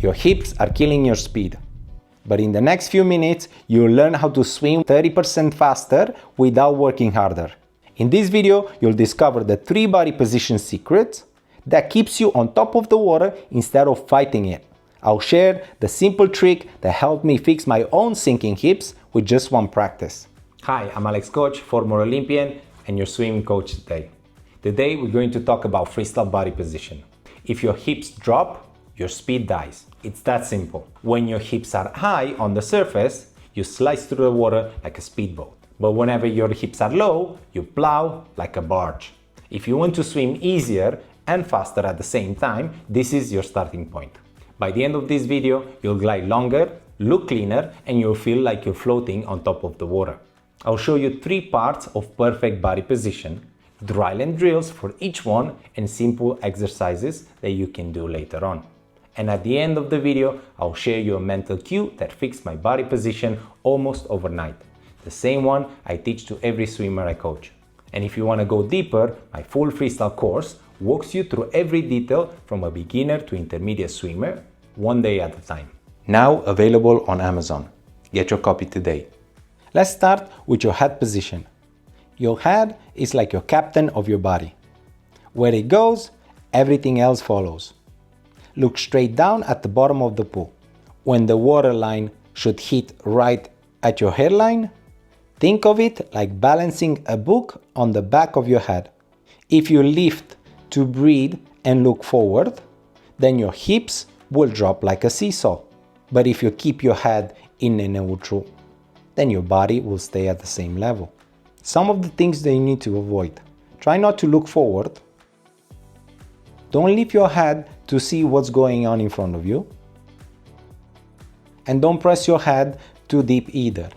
Your hips are killing your speed. But in the next few minutes, you'll learn how to swim 30% faster without working harder. In this video, you'll discover the 3 body position secrets that keeps you on top of the water instead of fighting it. I'll share the simple trick that helped me fix my own sinking hips with just one practice. Hi, I'm Alex Coci, former Olympian, and your swimming coach today. Today, we're going to talk about freestyle body position. If your hips drop, your speed dies. It's that simple. When your hips are high on the surface, you slice through the water like a speedboat. But whenever your hips are low, you plow like a barge. If you want to swim easier and faster at the same time, this is your starting point. By the end of this video, you'll glide longer, look cleaner, and you'll feel like you're floating on top of the water. I'll show you 3 parts of perfect body position, dryland drills for each one, and simple exercises that you can do later on. And at the end of the video, I'll share you a mental cue that fixed my body position almost overnight. The same one I teach to every swimmer I coach. And if you want to go deeper, my full freestyle course walks you through every detail from a beginner to intermediate swimmer, one day at a time. Now available on Amazon. Get your copy today. Let's start with your head position. Your head is like your captain of your body. Where it goes, everything else follows. Look straight down at the bottom of the pool. When the water line should hit right at your hairline, think of it like balancing a book on the back of your head. If you lift to breathe and look forward, then your hips will drop like a seesaw. But if you keep your head in a neutral, then your body will stay at the same level. Some of the things that you need to avoid. Try not to look forward. Don't lift your head to see what's going on in front of you. And don't press your head too deep either.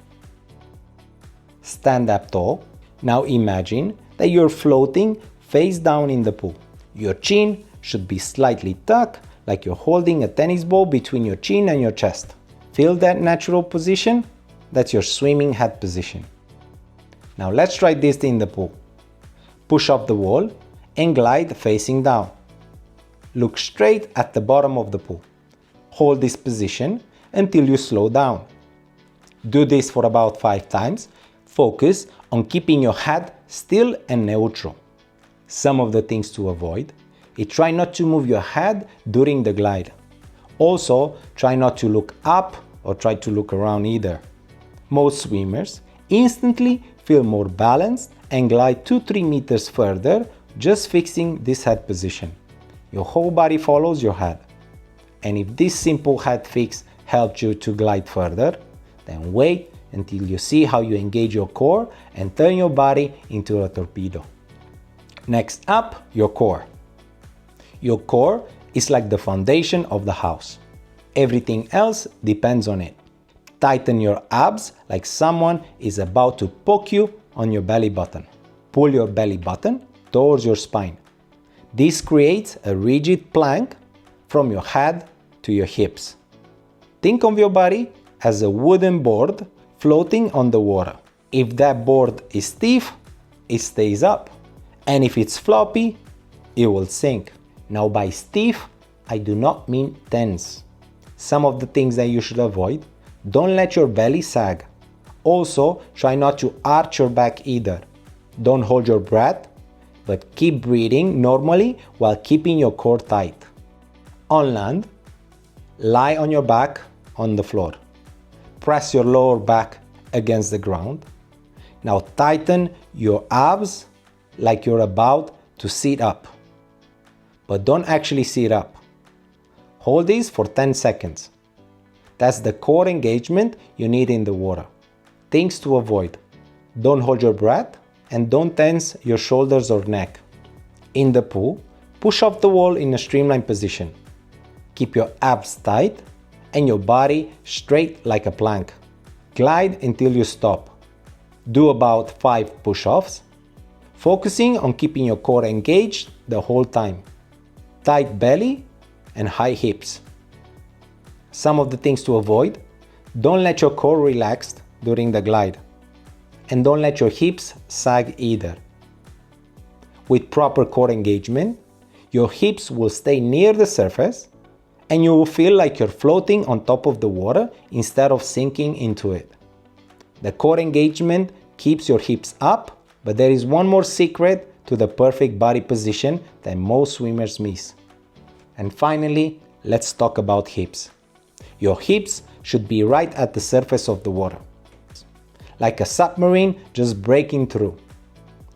Stand up tall. Now imagine that you're floating face down in the pool. Your chin should be slightly tucked, like you're holding a tennis ball between your chin and your chest. Feel that natural position? That's your swimming head position. Now let's try this in the pool. Push up the wall and glide facing down. Look straight at the bottom of the pool. Hold this position until you slow down. Do this for about 5 times. Focus on keeping your head still and neutral. Some of the things to avoid is try not to move your head during the glide. Also, try not to look up or try to look around either. Most swimmers instantly feel more balanced and glide 2-3 meters further just fixing this head position. Your whole body follows your head. And if this simple head fix helped you to glide further, then wait until you see how you engage your core and turn your body into a torpedo. Next up, your core. Your core is like the foundation of the house. Everything else depends on it. Tighten your abs like someone is about to poke you on your belly button. Pull your belly button towards your spine. This creates a rigid plank from your head to your hips. Think of your body as a wooden board floating on the water. If that board is stiff, it stays up. And if it's floppy, it will sink. Now by stiff, I do not mean tense. Some of the things that you should avoid: don't let your belly sag. Also, try not to arch your back either. Don't hold your breath, but keep breathing normally while keeping your core tight. On land, lie on your back on the floor. Press your lower back against the ground. Now tighten your abs like you're about to sit up. But don't actually sit up. Hold this for 10 seconds. That's the core engagement you need in the water. Things to avoid: don't hold your breath and don't tense your shoulders or neck. In the pool, push off the wall in a streamlined position. Keep your abs tight and your body straight like a plank. Glide until you stop. Do about 5 push-offs, focusing on keeping your core engaged the whole time. Tight belly and high hips. Some of the things to avoid: don't let your core relax during the glide. And don't let your hips sag either. With proper core engagement, your hips will stay near the surface and you will feel like you're floating on top of the water instead of sinking into it. The core engagement keeps your hips up, but there is one more secret to the perfect body position that most swimmers miss. And finally, let's talk about hips. Your hips should be right at the surface of the water, like a submarine just breaking through.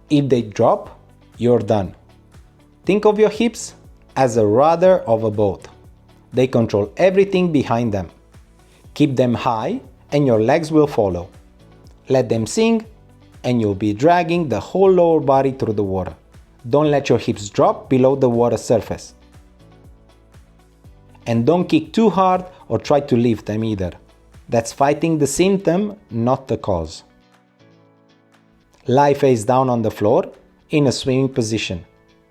If they drop, you're done. Think of your hips as a rudder of a boat. They control everything behind them. Keep them high and your legs will follow. Let them sink and you'll be dragging the whole lower body through the water. Don't let your hips drop below the water surface. And don't kick too hard or try to lift them either. That's fighting the symptom, not the cause. Lie face down on the floor in a swimming position.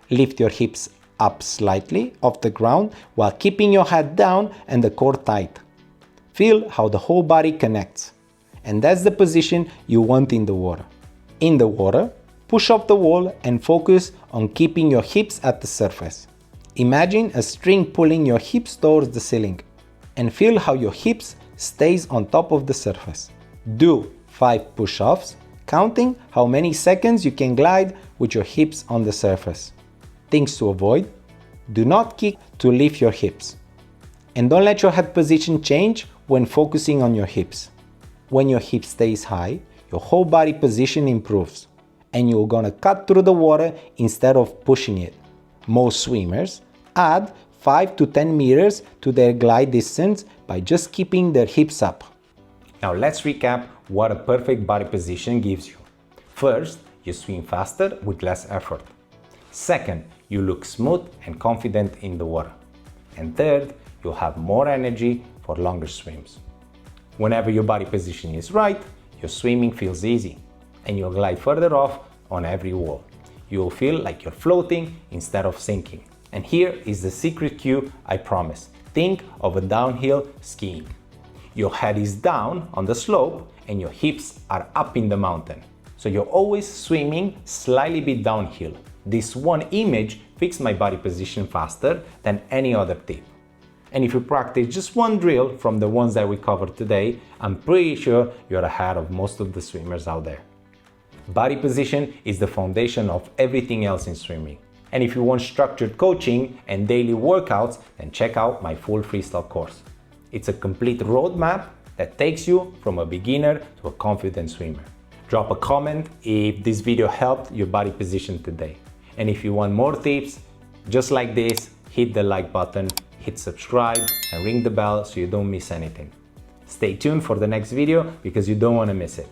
Lift your hips up slightly off the ground while keeping your head down and the core tight. Feel how the whole body connects. And that's the position you want in the water. In the water, push off the wall and focus on keeping your hips at the surface. Imagine a string pulling your hips towards the ceiling and feel how your hips stays on top of the surface. Do 5 push-offs, counting how many seconds you can glide with your hips on the surface. Things to avoid: do not kick to lift your hips. And don't let your head position change when focusing on your hips. When your hip stays high, your whole body position improves and you're gonna cut through the water instead of pushing it. Most swimmers add 5 to 10 meters to their glide distance by just keeping their hips up. Now let's recap what a perfect body position gives you. First, you swim faster with less effort. Second, you look smooth and confident in the water. And third, you'll have more energy for longer swims. Whenever your body position is right, your swimming feels easy and you'll glide further off on every wall. You will feel like you're floating instead of sinking. And here is the secret cue I promise. Think of a downhill skiing. Your head is down on the slope and your hips are up in the mountain. So you're always swimming slightly bit downhill. This one image fixed my body position faster than any other tip. And if you practice just one drill from the ones that we covered today, I'm pretty sure you're ahead of most of the swimmers out there. Body position is the foundation of everything else in swimming. And if you want structured coaching and daily workouts, then check out my full freestyle course. It's a complete roadmap that takes you from a beginner to a confident swimmer. Drop a comment if this video helped your body position today. And if you want more tips just like this, hit the like button, hit subscribe and ring the bell so you don't miss anything. Stay tuned for the next video because you don't want to miss it.